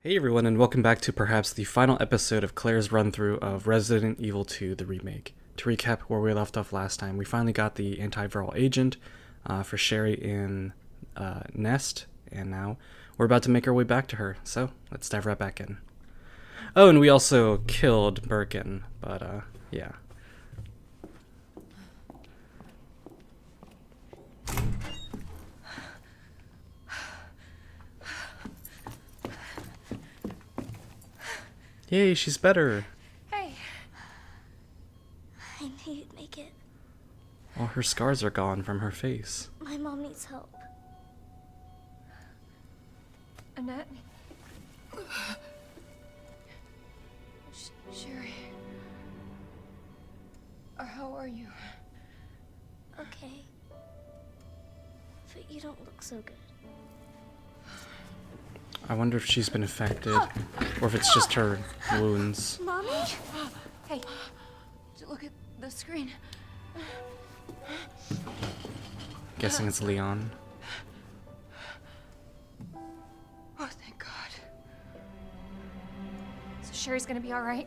Hey everyone, and welcome back to perhaps the final episode of Claire's run-through of Resident Evil 2, the remake. To recap where we left off last time, we finally got the antiviral agent for Sherry in Nest, and now we're about to make our way back to her, so let's dive right back in. Oh, and we also killed Birkin, but yeah. Yay, she's better. Hey. I knew you'd make it. All her scars are gone from her face. My mom needs help. Annette? Sherry. How are you? Okay. But you don't look so good. I wonder if she's been affected, or if it's just her wounds. Mommy? Hey, look at the screen. Guessing it's Leon. Oh, thank God. So Sherry's gonna be all right?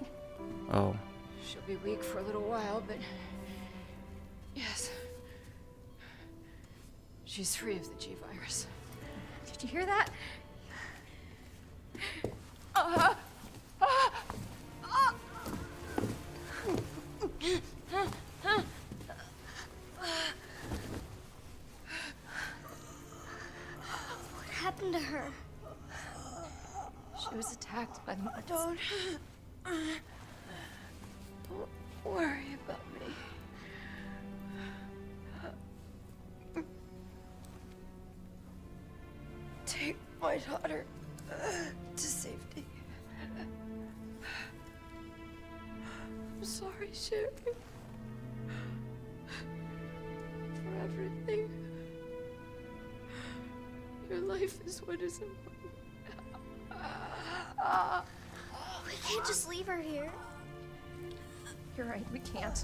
Oh. She'll be weak for a little while, but yes. She's free of the G virus. Did you hear that? What happened to her? She was attacked by monsters. Don't worry about me. Take my daughter to safety. I'm sorry, Sherry. For everything. Your life is what is important. We can't just leave her here. You're right, we can't.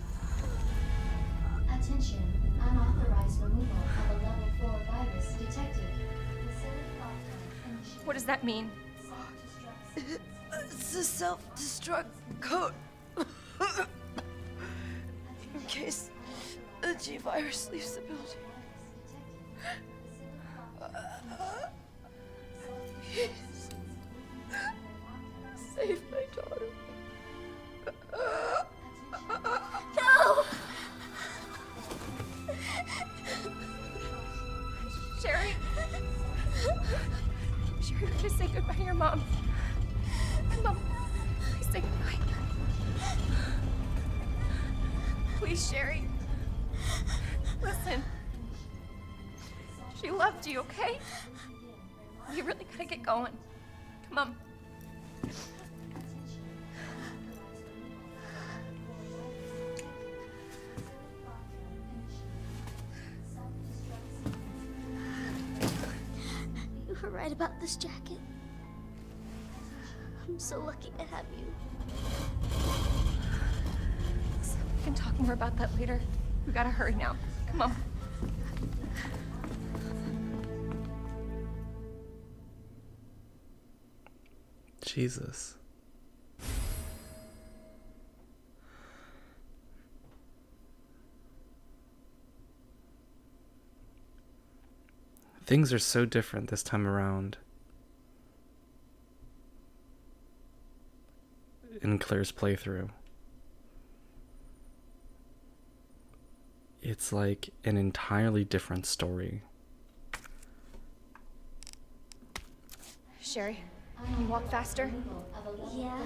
Attention, unauthorized removal of a level 4 virus detected. Facility lockdown initiated. What does that mean? Self-destruct It's a self-destruct code. In case the G virus leaves the building. Please. Save my daughter. No! Sherry? Sherry, please say goodbye to your mom. Mom, please say goodbye. Please, Sherry. Listen. She loved you, okay? You really gotta get going. Come on. You were right about this jacket. I'm so lucky to have you. We can talk more about that later. We gotta hurry now. Come on. Jesus. Things are so different this time around. In Claire's playthrough. It's like an entirely different story. Sherry, can you walk faster? Yeah.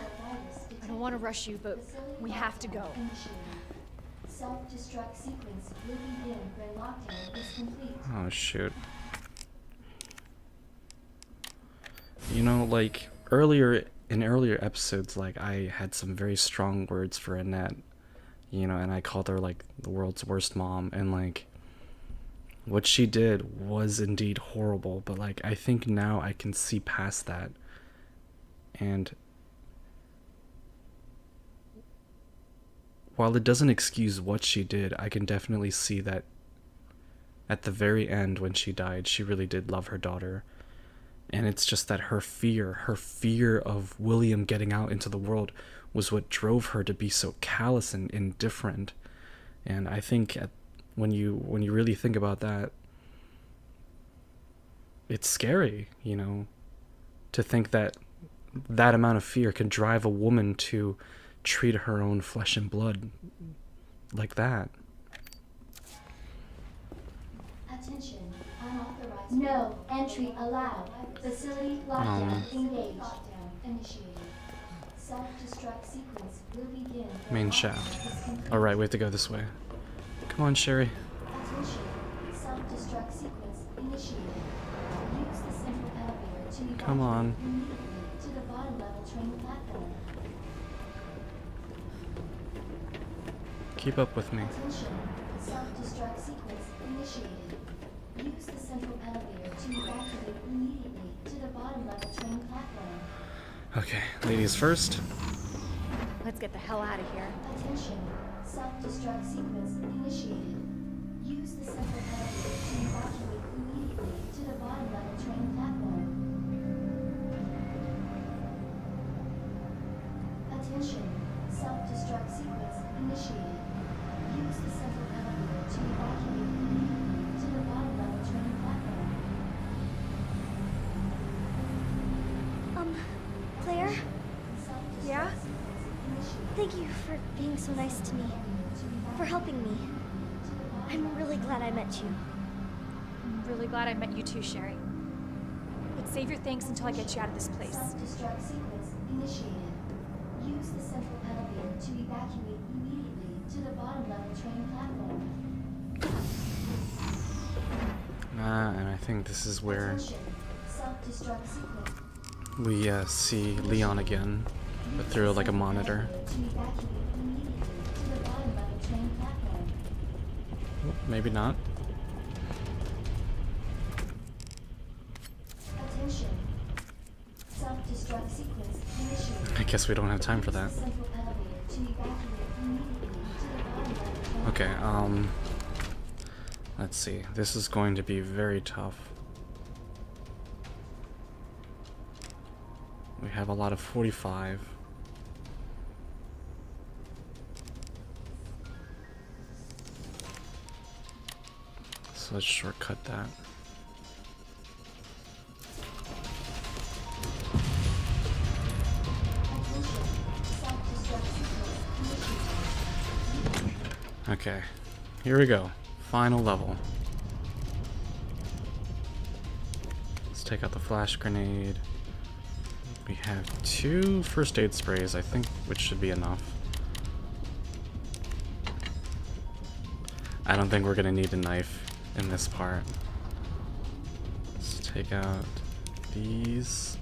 I don't want to rush you, but we have to go. Self-destruct sequence will begin when lockdown is complete. Oh shoot. You know, like in earlier episodes, like I had some very strong words for Annette, you know, and I called her like the world's worst mom, and like what she did was indeed horrible, but like I think now I can see past that. And while it doesn't excuse what she did, I can definitely see that at the very end when she died, she really did love her daughter. And it's just that her fear of William getting out into the world was what drove her to be so callous and indifferent. And I think when you really think about that, it's scary, you know, to think that that amount of fear can drive a woman to treat her own flesh and blood like that. Attention, unauthorized. No entry allowed. Facility lockdown engaged. Lockdown initiated. Self-destruct sequence will begin. Main shaft. Alright, we have to go this way. Come on, Sherry. Attention, self-destruct sequence initiated. Use the central elevator to Come on. evacuate immediately to the bottom level train platform. Keep up with me. Attention, self-destruct sequence initiated. Use the central elevator to evacuate immediately to the bottom level train platform. Okay, ladies first. Let's get the hell out of here. Attention, self-destruct sequence initiated. Use the central elevator to evacuate immediately to the bottom level train platform. Attention, self-destruct sequence initiated. Use the central elevator to evacuate immediately to the bottom level train platform. Claire, Self-destruct Yeah? sequence initiated. thank you for being so nice to me. For helping me. I'm really glad I met you. I'm really glad I met you too, Sherry. But save your thanks until I get you out of this place. Self-destruct sequence initiated. Use the central elevator to evacuate immediately to the bottom level train platform. And I think this is where Attention. Self-destruct sequence. we see Leon again, but through like a monitor. To evacuate immediately to the bottom level train platform. Oh, maybe not. Attention. Self-destruct sequence initiated. I guess we don't have time for that. Central elevator to evacuate immediately to the bottom level train. Okay, let's see. This is going to be very tough. We have a lot of 45. So let's shortcut that. Okay, here we go. Final level. Let's take out the flash grenade. We have 2 first aid sprays, I think, which should be enough. I don't think we're gonna need a knife in this part. Let's take out these.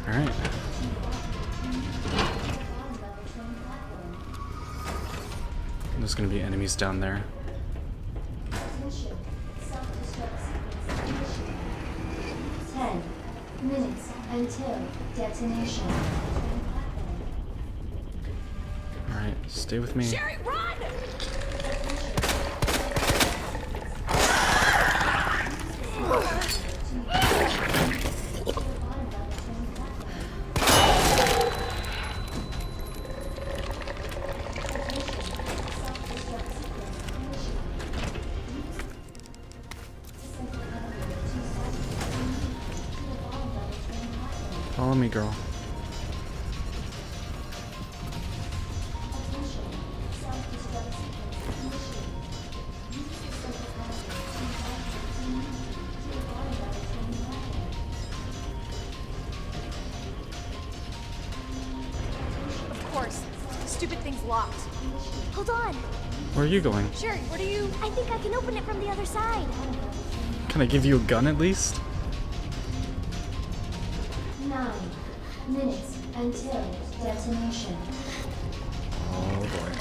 Alright. There's gonna be enemies down there. Attention. Self-destruct sequence initiated. 10 minutes until detonation. Alright, stay with me. Sherry, run! Follow me, girl. Of course. The stupid thing's locked. Hold on. Where are you going? Sherry, what are you... I think I can open it from the other side. Can I give you a gun at least? 9 minutes until detonation. Oh boy.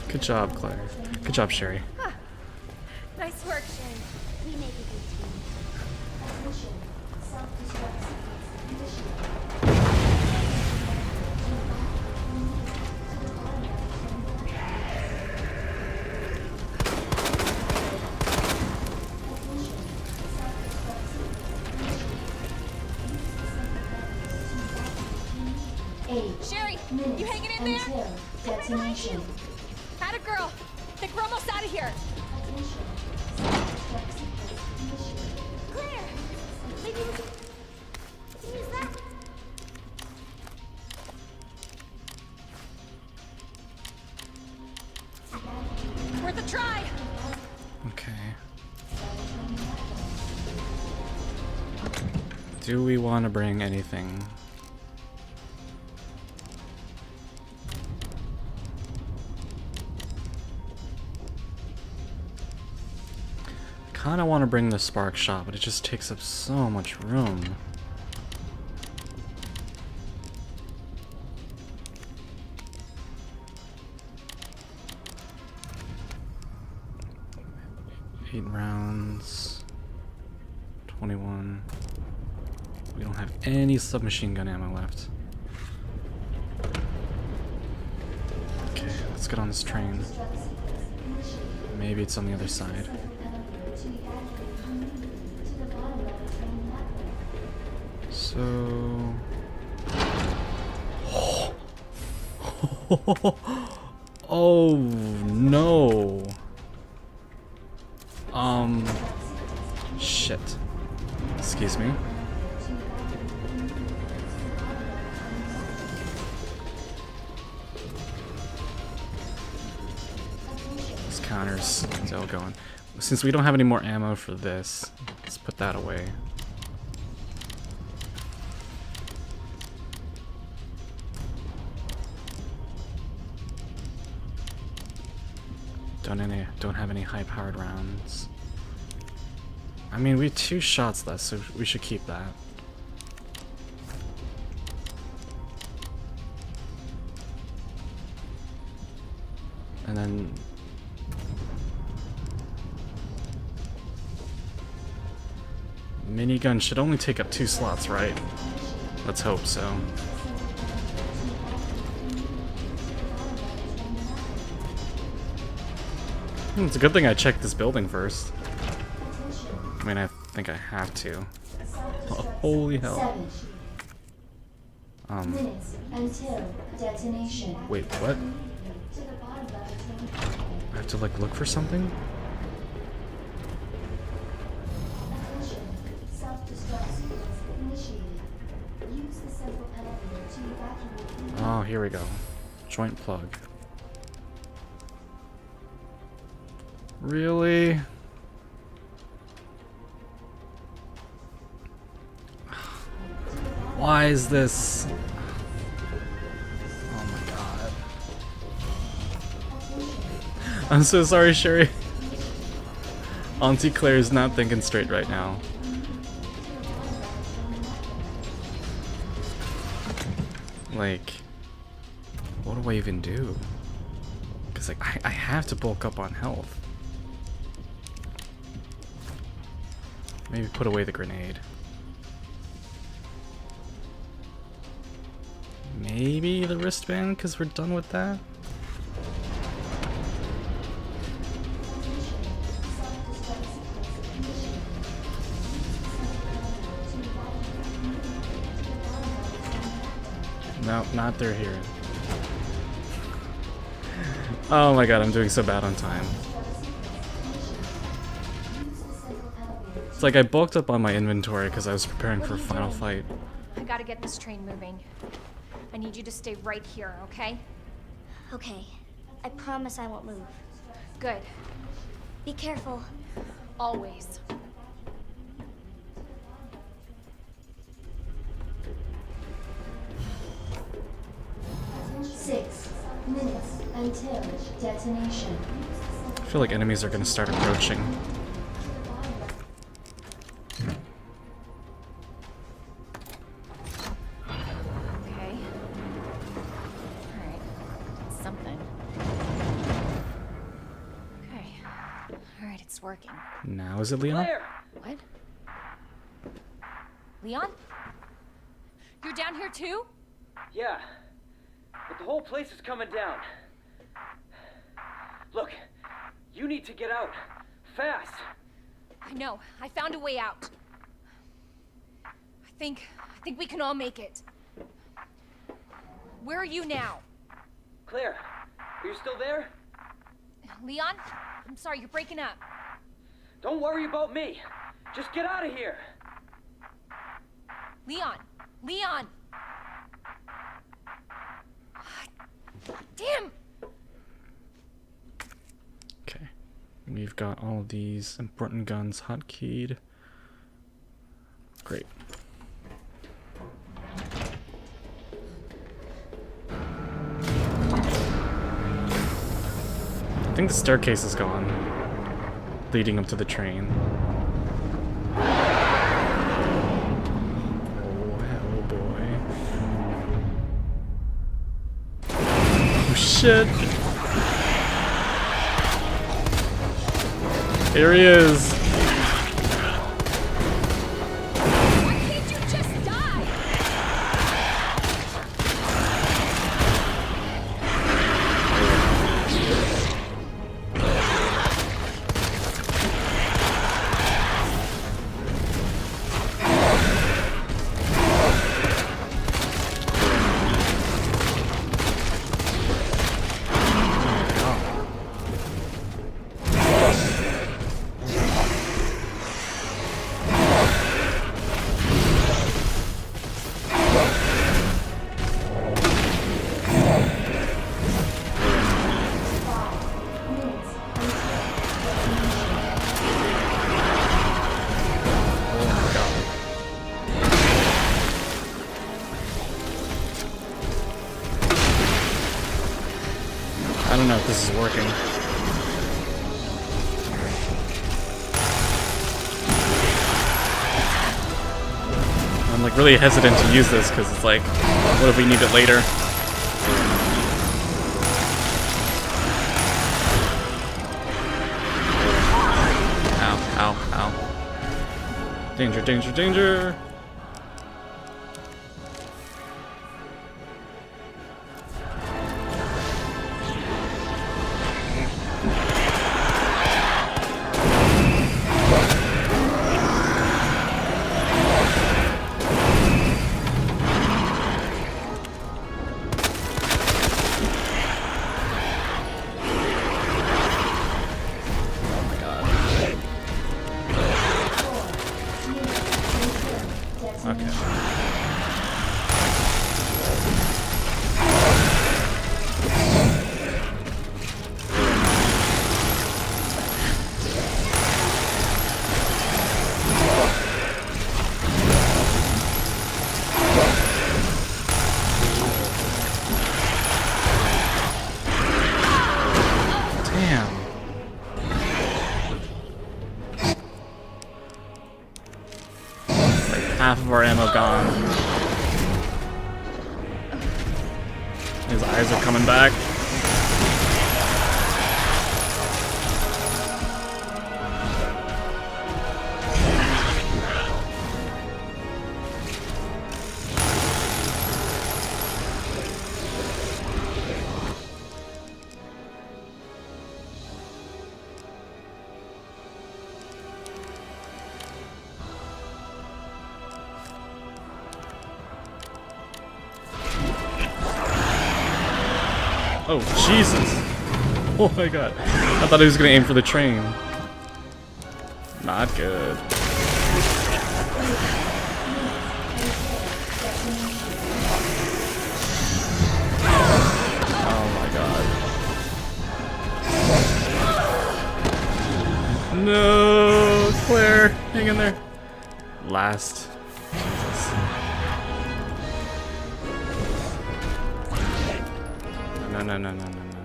Good job, Claire. Good job, Sherry. Nice work, Sherry. We make a good team. Ignition. Self-destruct sequence initiated. Sherry, you hanging in there? Until detonation. Had a girl. Think we're almost out of here. Ignition. Self-destruct sequence initiated. Claire! Maybe we can use that. Worth a try. Okay. Do we want to bring anything? Kinda want to bring the spark shot, but it just takes up so much room. Eight rounds. 21. We don't have any submachine gun ammo left. Okay, let's get on this train. Maybe it's on the other side. So... Oh no. Shit. Excuse me. This counter's still going. Since we don't have any more ammo for this, let's put that away. Don't have any high-powered rounds. I mean, we have 2 shots left, so we should keep that. And then... minigun should only take up 2 slots, right? Let's hope so. It's a good thing I checked this building first. I mean, I think I have to. Oh, holy hell. Minutes until detonation. Wait, what? To the bottom level train. I have to, like, look for something? Attention. Self-destruct sequence initiated. Use the central elevator to evacuate. Oh, here we go. Joint plug. Really? Why is this? Oh my god. I'm so sorry, Sherry. Auntie Claire's not thinking straight right now. Like, what do I even do? Because, like, I have to bulk up on health. Maybe put away the grenade. Maybe the wristband, because we're done with that? No, not they're here. Oh my god, I'm doing so bad on time. It's like I bulked up on my inventory because I was preparing for a final fight. I gotta get this train moving. I need you to stay right here, okay? Okay. I promise I won't move. Good. Be careful. Always. 6 minutes until detonation. feel like enemies are gonna start approaching. Okay. Alright. That's something. Okay. Alright, it's working. Now is it Leon? Claire! What? Leon? You're down here too? Yeah, but the whole place is coming down. Look, you need to get out. Fast. I know. I found a way out. I think we can all make it. Where are you now? Claire, are you still there? Leon? I'm sorry, you're breaking up. Don't worry about me. Just get out of here. Leon! Leon! Damn! Okay. We've got all of these important guns hotkeyed. Great. I think the staircase is gone, leading up to the train. Oh, hell boy. Oh, shit! Here he is! Why can't you just die? I don't know if this is working. I'm like really hesitant to use this because it's like, what if we need it later? Ow, ow, ow. Danger, danger, danger! Okay. Damn. Like half of our ammo gone. His eyes are coming back. Oh, Jesus! Oh my god. I thought he was gonna aim for the train. Not good. Oh my god. No! Claire! Hang in there. Last. Jesus. No, no, no, no, no, no.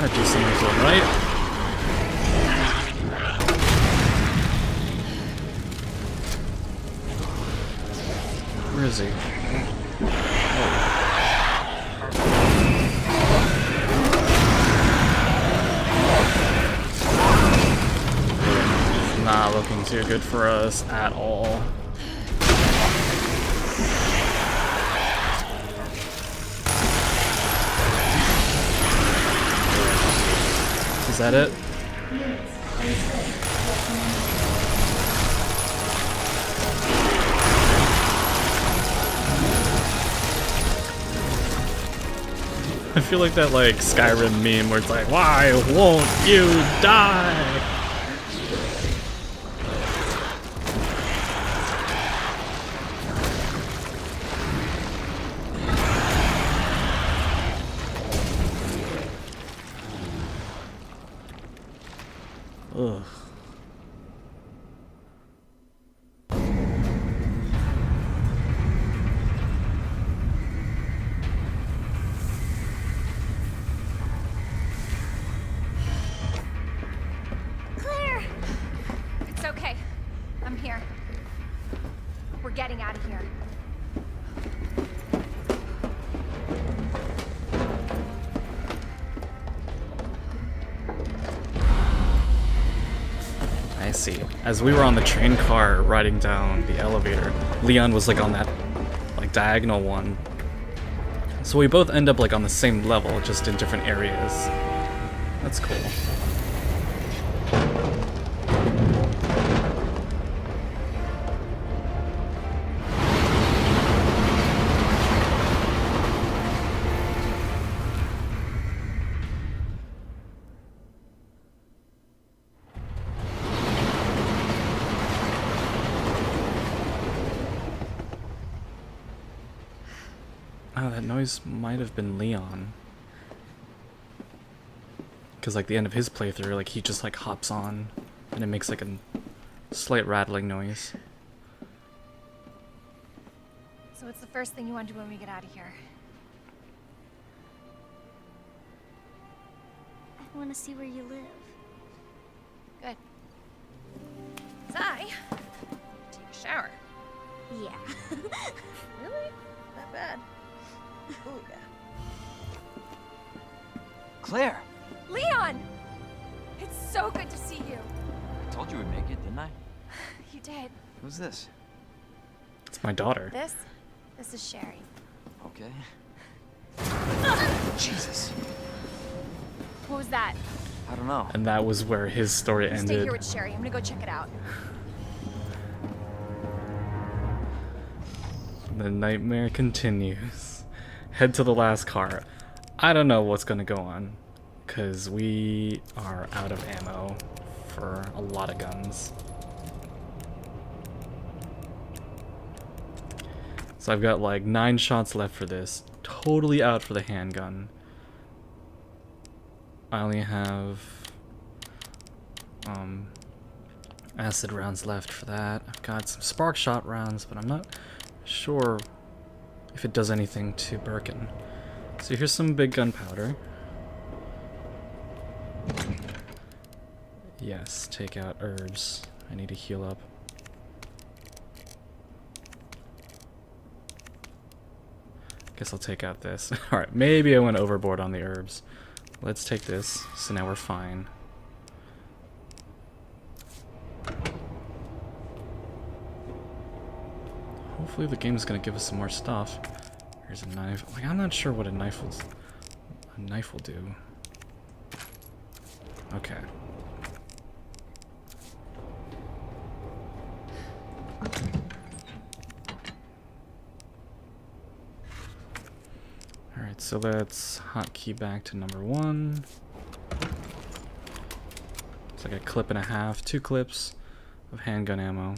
Gotta do something to him, right? Where is he? Not looking too good for us at all. Is that it? I feel like that like Skyrim meme where it's like, why won't you die? Ugh. Claire! It's okay. I'm here. We're getting out of here. I see. As we were on the train car riding down the elevator, Leon was like on that like diagonal one. So we both end up like on the same level, just in different areas. That's cool. Oh, that noise might have been Leon. Because like the end of his playthrough, like he just like hops on and it makes like a slight rattling noise. So what's the first thing you want to do when we get out of here? I want to see where you live. Good. 'Cause I take a shower. Yeah. Really? That bad? Oh, yeah. Claire! Leon! It's so good to see you. I told you we'd make it, didn't I? You did. Who's this? It's my daughter. This is Sherry. Okay. Jesus. What was that? I don't know. And that was where his story You stay ended. here with Sherry. I'm gonna go check it out. The nightmare continues. Head to the last car. I don't know what's gonna go on, because we are out of ammo for a lot of guns. So I've got like 9 shots left for this. Totally out for the handgun. I only have acid rounds left for that. I've got some spark shot rounds, but I'm not sure if it does anything to Birkin. So here's some big gunpowder. Yes, take out herbs. I need to heal up. Guess I'll take out this. Alright, maybe I went overboard on the herbs. Let's take this, so now we're fine. Hopefully the game's gonna give us some more stuff. Here's a knife. Like, I'm not sure what a knife will do. Okay. Alright, so let's hotkey back to number 1. It's like a clip and a half, 2 clips of handgun ammo.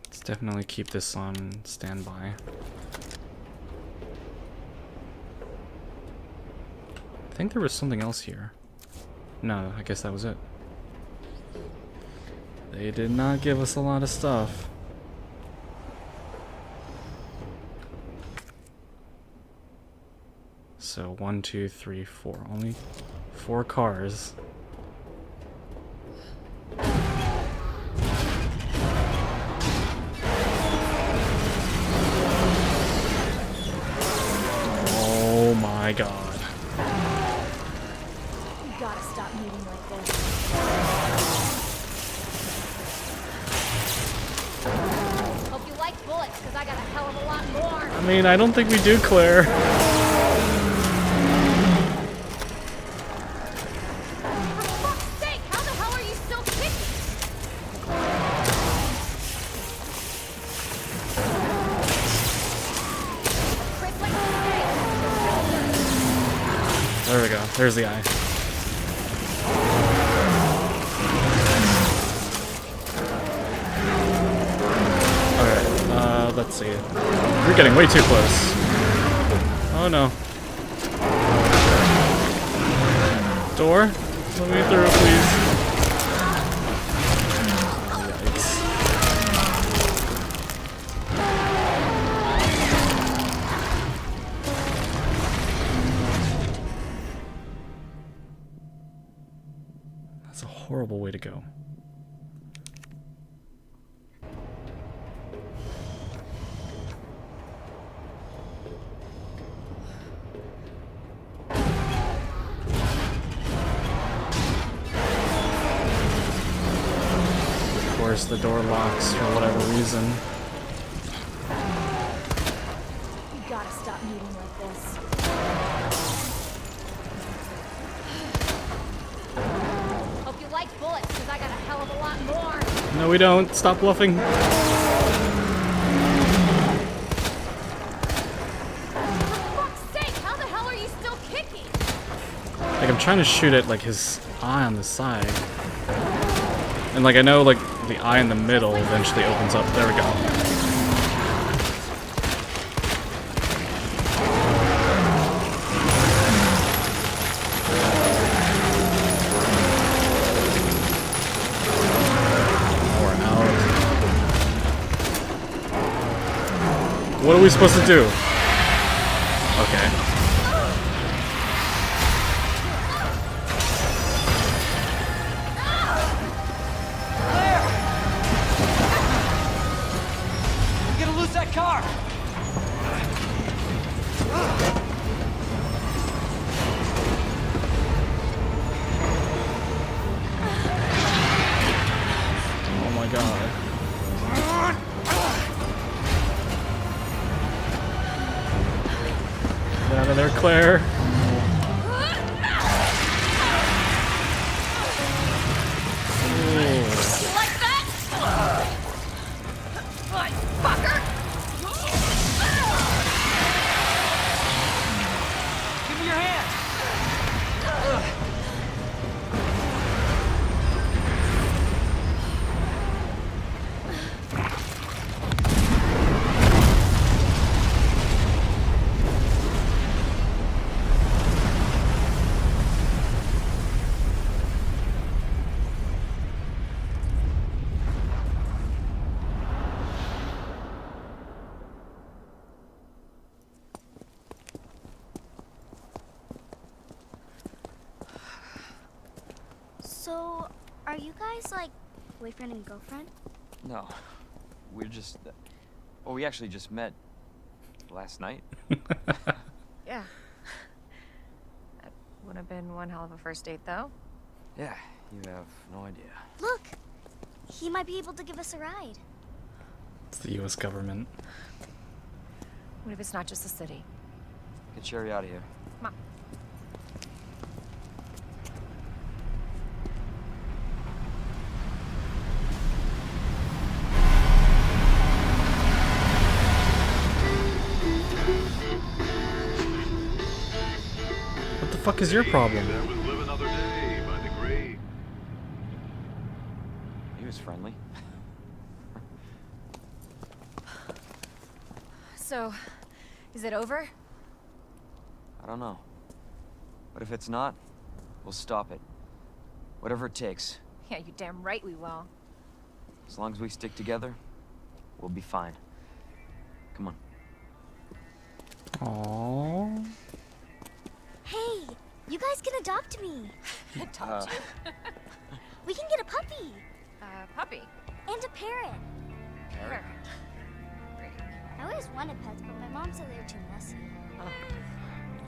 Let's definitely keep this on standby. I think there was something else here. No, I guess that was it. They did not give us a lot of stuff. So 1, 2, 3, 4. Only 4 cars. Oh my god. You gotta stop moving like this. Hope you like bullets, because I got a hell of a lot more. I mean, I don't think we do, Claire. For fuck's sake, how the hell are you still kicking? Chris, like you say, There we go. There's the eye. Alright, let's see. We're getting way too close. Oh no. Door? Let me through, please. Yikes. That's a horrible way to go. Of course, the door locks for whatever reason. you gotta stop moving like this. Hope you like bullets, because I got a hell of a lot more. No, we don't. Stop bluffing. For fuck's sake, how the hell are you still kicking? Like, I'm trying to shoot at, like, his eye on the side. And, like, I know, like, the eye in the middle eventually opens up. There we go. We're out. What are we supposed to do? Okay. You're gonna lose that car! Oh my god. Get out of there, Claire. Ooh. You like that? Fine, fucker! Give me your hand! So, are you guys like boyfriend and girlfriend? No, we're just. Well, we actually just met last night. Yeah. That would have been one hell of a first date, though. Yeah, you have no idea. Look, he might be able to give us a ride. It's the US government. What if it's not just the city? Get Sherry out of here. Come on. What the fuck is your problem? Live another day by the grave. He was friendly. So, is it over? I don't know. But if it's not, we'll stop it. Whatever it takes. Yeah, you damn right we will. As long as we stick together, we'll be fine. Come on. Aww. You guys can adopt me. Adopt you? We can get a puppy Puppy. and a parrot. Parrot. Great. I always wanted pets, but my mom said they're too messy.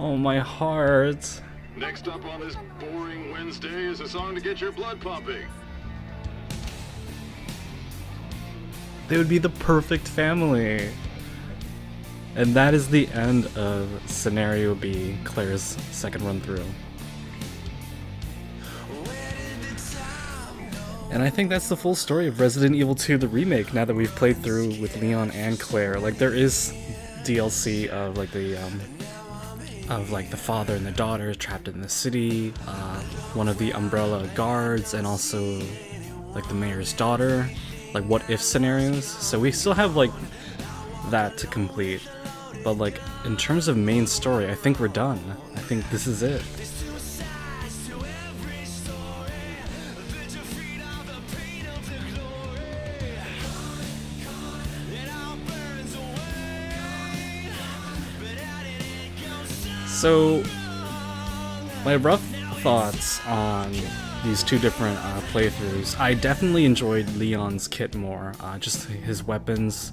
Oh, my heart. Next up on this boring Wednesday is a song to get your blood pumping. They would be the perfect family. And that is the end of Scenario B, Claire's second run through. And I think that's the full story of Resident Evil 2 the remake now that we've played through with Leon and Claire. Like, there is DLC of like the father and the daughter trapped in the city, one of the Umbrella guards, and also like the mayor's daughter, like what if scenarios. So we still have like that to complete. But like in terms of main story, I think we're done. I think this is it. So, my rough thoughts on these two different playthroughs. I definitely enjoyed Leon's kit more, just his weapons.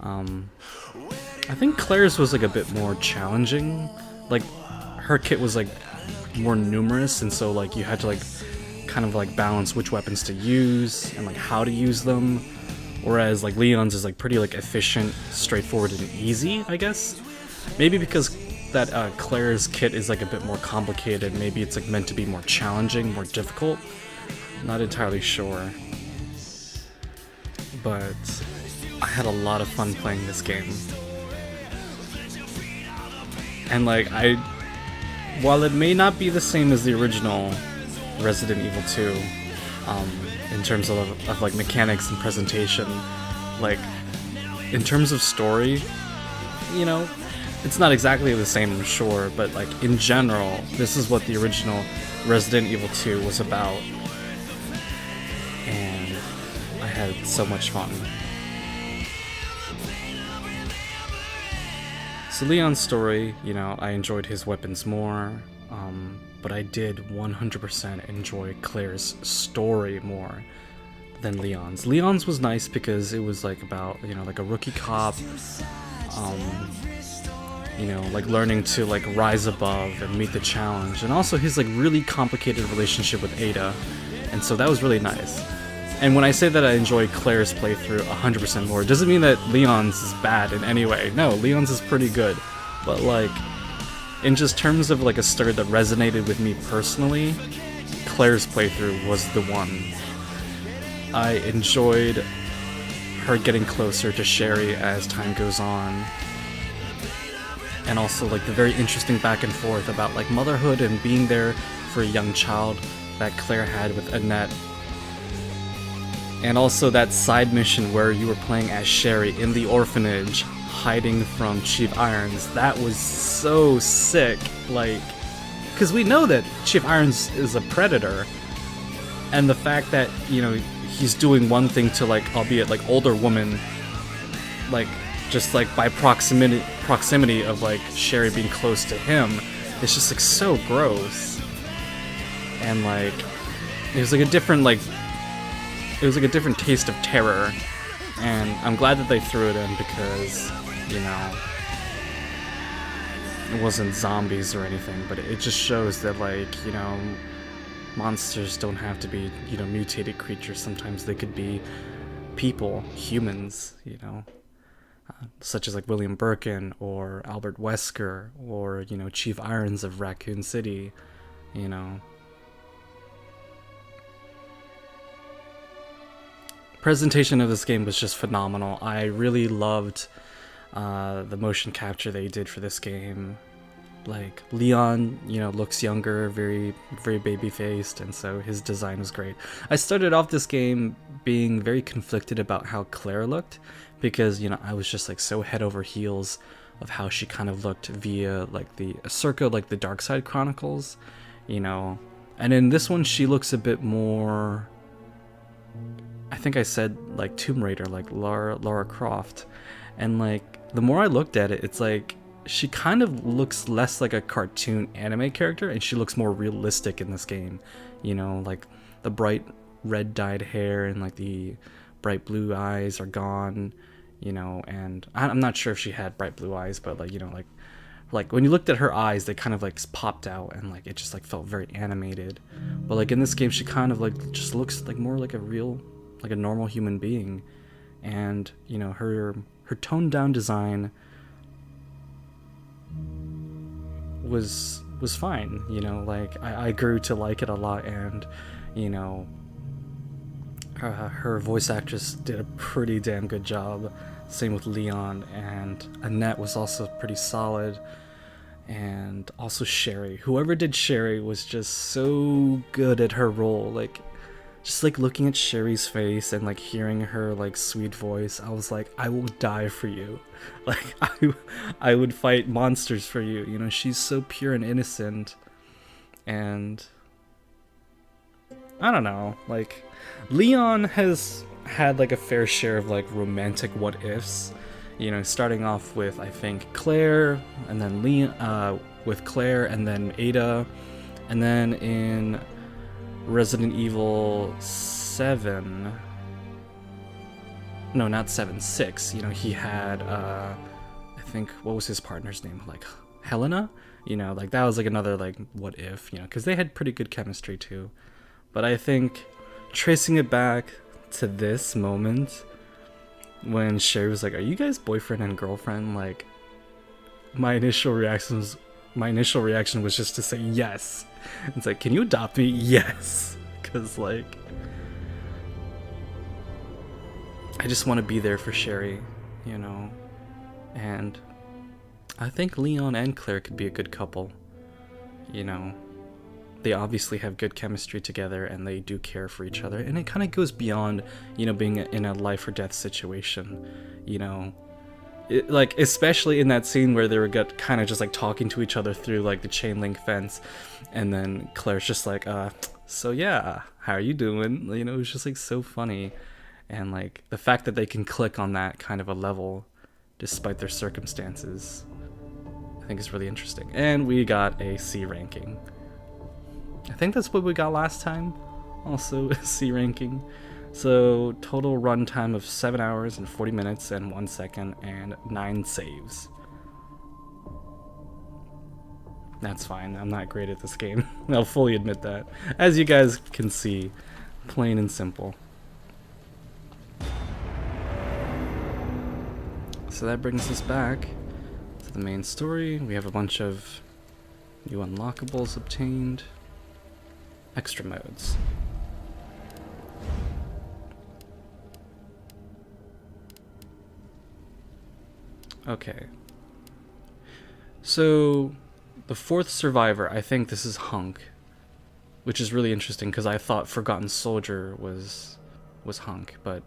I think Claire's was like a bit more challenging. Like, her kit was like more numerous, and so like you had to like kind of like balance which weapons to use and like how to use them. Whereas like Leon's is like pretty like efficient, straightforward, and easy, I guess. Maybe because that Claire's kit is like a bit more complicated. Maybe it's like meant to be more challenging, more difficult. Not entirely sure. But I had a lot of fun playing this game. And like while it may not be the same as the original Resident Evil 2, in terms of like mechanics and presentation, like in terms of story, you know, it's not exactly the same, I'm sure, but like in general, this is what the original Resident Evil 2 was about. And I had so much fun. So Leon's story, you know, I enjoyed his weapons more, but I did 100% enjoy Claire's story more than Leon's. Leon's was nice because it was like about, you know, like a rookie cop, you know, like learning to like rise above and meet the challenge, and also his like really complicated relationship with Ada, and so that was really nice. And when I say that I enjoyed Claire's playthrough 100% more, it doesn't mean that Leon's is bad in any way. No, Leon's is pretty good, but like in just terms of like a story that resonated with me personally, Claire's playthrough was the one. I enjoyed her getting closer to Sherry as time goes on. And also like the very interesting back and forth about like motherhood and being there for a young child that Claire had with Annette. And also that side mission where you were playing as Sherry in the orphanage, hiding from Chief Irons. That was so sick. Like, because we know that Chief Irons is a predator, and the fact that, you know, he's doing one thing to like, albeit like older woman, like just like by proximity of like Sherry being close to him, it's just like so gross. And like it was like a different taste of terror, and I'm glad that they threw it in because, you know, it wasn't zombies or anything, but it just shows that, like, you know, monsters don't have to be, you know, mutated creatures. Sometimes they could be people, humans, you know, such as like William Birkin or Albert Wesker or, you know, Chief Irons of Raccoon City, you know. Presentation of this game was just phenomenal. I really loved the motion capture they did for this game. Like, Leon, you know, looks younger, very baby-faced, and so his design was great. I started off this game being very conflicted about how Claire looked, because, you know, I was just like so head over heels of how she kind of looked via like the circa like the Dark Side Chronicles, you know. And in this one she looks a bit more, I think I said like Tomb Raider, like Lara Croft. And like the more I looked at it, it's like she kind of looks less like a cartoon anime character, and she looks more realistic in this game. You know, like the bright red dyed hair and like the bright blue eyes are gone, you know, and I'm not sure if she had bright blue eyes, but like, you know, like when you looked at her eyes, they kind of like popped out, and like it just like felt very animated. But like in this game, she kind of like just looks like more like a real, like a normal human being. And you know, her toned down design was fine, you know, like I grew to like it a lot. And you know, her voice actress did a pretty damn good job. Same with Leon, and Annette was also pretty solid. And also Sherry, whoever did Sherry was just so good at her role. Like just like looking at Sherry's face and like hearing her like sweet voice, I was like, I will die for you. Like I would fight monsters for you. You know, she's so pure and innocent. And I don't know, like Leon has had like a fair share of like romantic what ifs. You know, starting off with I think Claire, and then with Claire, and then Ada, and then in Resident Evil 7, no, not 7, 6, you know, he had, I think, what was his partner's name? Like, Helena? You know, like, that was, like, another, like, what if, you know, because they had pretty good chemistry, too. But I think, tracing it back to this moment, when Sherry was like, are you guys boyfriend and girlfriend? Like, my initial reaction was just to say yes. It's like, can you adopt me? Yes. Because, like, I just want to be there for Sherry, you know? And I think Leon and Claire could be a good couple. You know, they obviously have good chemistry together, and they do care for each other. And it kind of goes beyond, you know, being in a life or death situation, you know? Like, especially in that scene where they were kind of just like talking to each other through like the chain link fence, and then Claire's just like, so yeah, how are you doing? You know, it was just like so funny. And like the fact that they can click on that kind of a level despite their circumstances, I think is really interesting. And we got a C ranking. I think that's what we got last time, also a C ranking. So total runtime of 7 hours and 40 minutes and 1 second and 9 saves. That's fine, I'm not great at this game. I'll fully admit that. As you guys can see, plain and simple. So that brings us back to the main story. We have a bunch of new unlockables obtained. Extra modes. Okay. So, the fourth survivor, I think this is Hunk. Which is really interesting, because I thought Forgotten Soldier was Hunk, but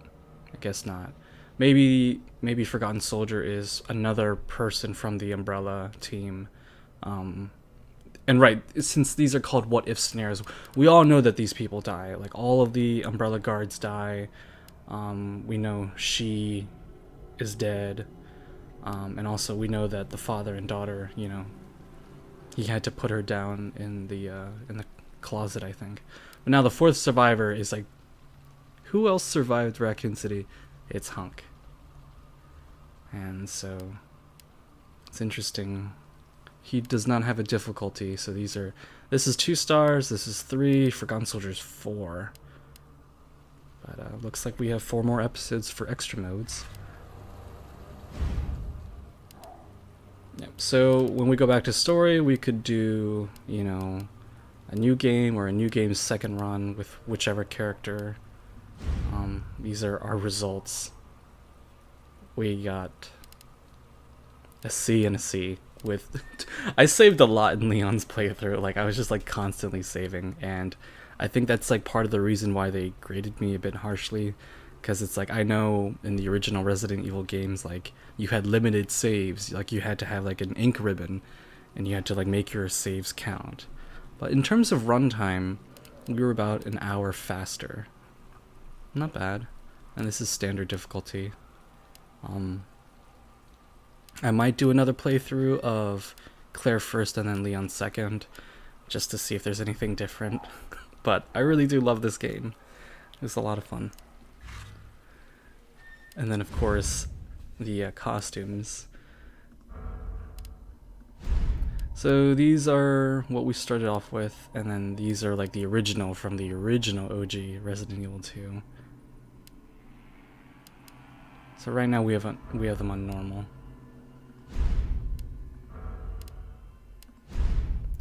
I guess not. Maybe Forgotten Soldier is another person from the Umbrella team. And right, since these are called what if scenarios, we all know that these people die. Like, all of the Umbrella guards die. We know she is dead. And also we know that the father and daughter, you know, he had to put her down in the closet, I think. But now the fourth survivor is like, who else survived Raccoon City? It's Hunk. And so it's interesting. He does not have a difficulty, so this is 2 stars, this is 3, Forgotten Soldier's 4. But looks like we have 4 more episodes for extra modes. Yep. So when we go back to story, we could do, you know, a new game or a new game's second run with whichever character. These are our results. We got a C and a C with I saved a lot in Leon's playthrough. Like, I was just like constantly saving, and I think that's like part of the reason why they graded me a bit harshly, because it's like, I know in the original Resident Evil games, like, you had limited saves. Like, you had to have like an ink ribbon, and you had to like make your saves count. But in terms of runtime, we were about an hour faster. Not bad. And this is standard difficulty. I might do another playthrough of Claire first and then Leon second, just to see if there's anything different. But I really do love this game. It was a lot of fun. And then, of course, the costumes. So these are what we started off with, and then these are like the original from the original OG Resident Evil 2. So right now we have them on normal.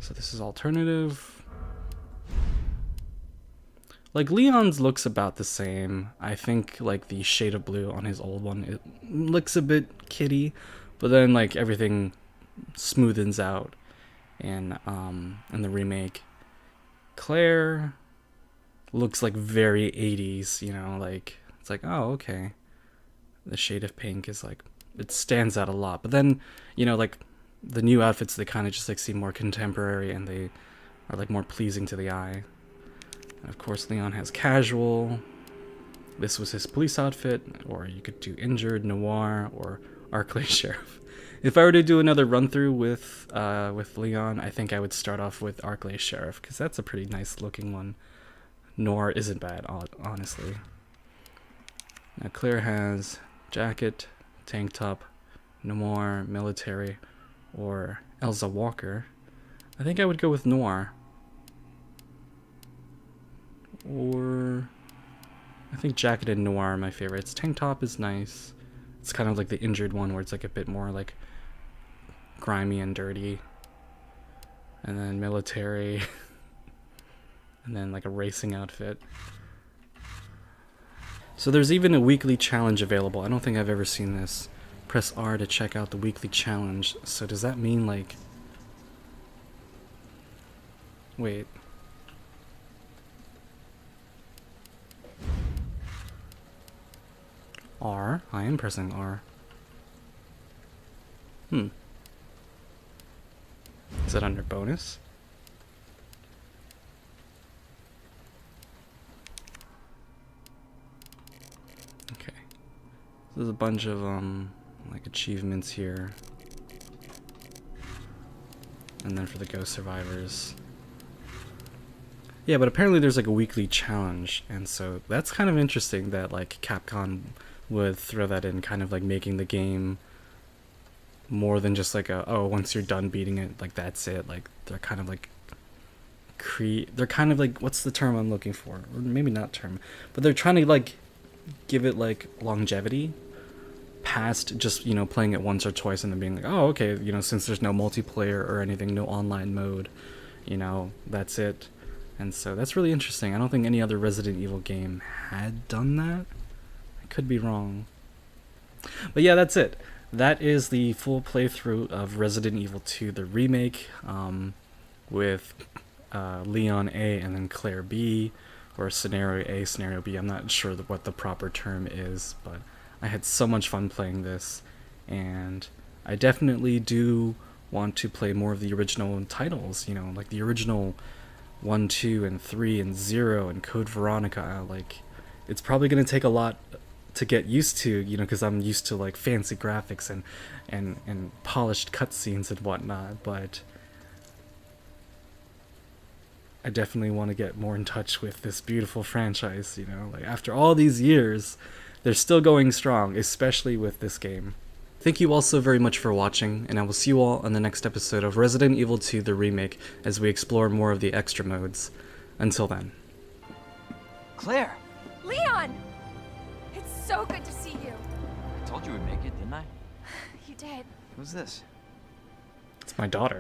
So this is alternative. Like Leon's looks about the same. I think like the shade of blue on his old one, it looks a bit kiddie, but then like everything smoothens out in the remake. Claire looks like very 80s, you know, like it's like, oh, okay. The shade of pink is like, it stands out a lot. But then, you know, like the new outfits, they kind of just like seem more contemporary and they are like more pleasing to the eye. And of course, Leon has casual. This was his police outfit, or you could do injured, noir, or Arklay Sheriff. If I were to do another run through with Leon, I think I would start off with Arklay Sheriff because that's a pretty nice looking one. Noir isn't bad, honestly. Now Claire has jacket, tank top, noir, military, or Elsa Walker. I think I would go with noir. Or I think jacket and noir are my favorites. Tank top is nice. It's kind of like the injured one where it's like a bit more like grimy and dirty. And then military. And then like a racing outfit. So there's even a weekly challenge available. I don't think I've ever seen this. Press R to check out the weekly challenge. So does that mean like... Wait. R? I am pressing R. Is that under bonus? Okay. There's a bunch of like achievements here. And then for the Ghost Survivors. Yeah, but apparently there's like a weekly challenge, and so that's kind of interesting that like Capcom would throw that in, kind of like making the game more than just like a, oh, once you're done beating it, like that's it. Like they're kind of like they're kind of like, what's the term I'm looking for? Or maybe not term, but they're trying to like give it like longevity past just, you know, playing it once or twice and then being like, oh, okay, you know, since there's no multiplayer or anything, no online mode, you know, that's it. And so that's really interesting. I don't think any other Resident Evil game had done that. I could be wrong. But yeah, that's it. That is the full playthrough of Resident Evil 2, the remake, with Leon A and then Claire B, or Scenario A, Scenario B. I'm not sure what the proper term is, but I had so much fun playing this, and I definitely do want to play more of the original titles, you know, like the original 1, 2, and 3, and 0, and Code Veronica. Like, it's probably going to take a lot to get used to, you know, because I'm used to like fancy graphics and polished cutscenes and whatnot, but I definitely want to get more in touch with this beautiful franchise, you know, like after all these years, they're still going strong, especially with this game. Thank you all so very much for watching, and I will see you all on the next episode of Resident Evil 2 The Remake as we explore more of the extra modes. Until then. Claire! Leon! It's so good to see you. I told you we'd make it, didn't I? You did. Who's this? It's my daughter.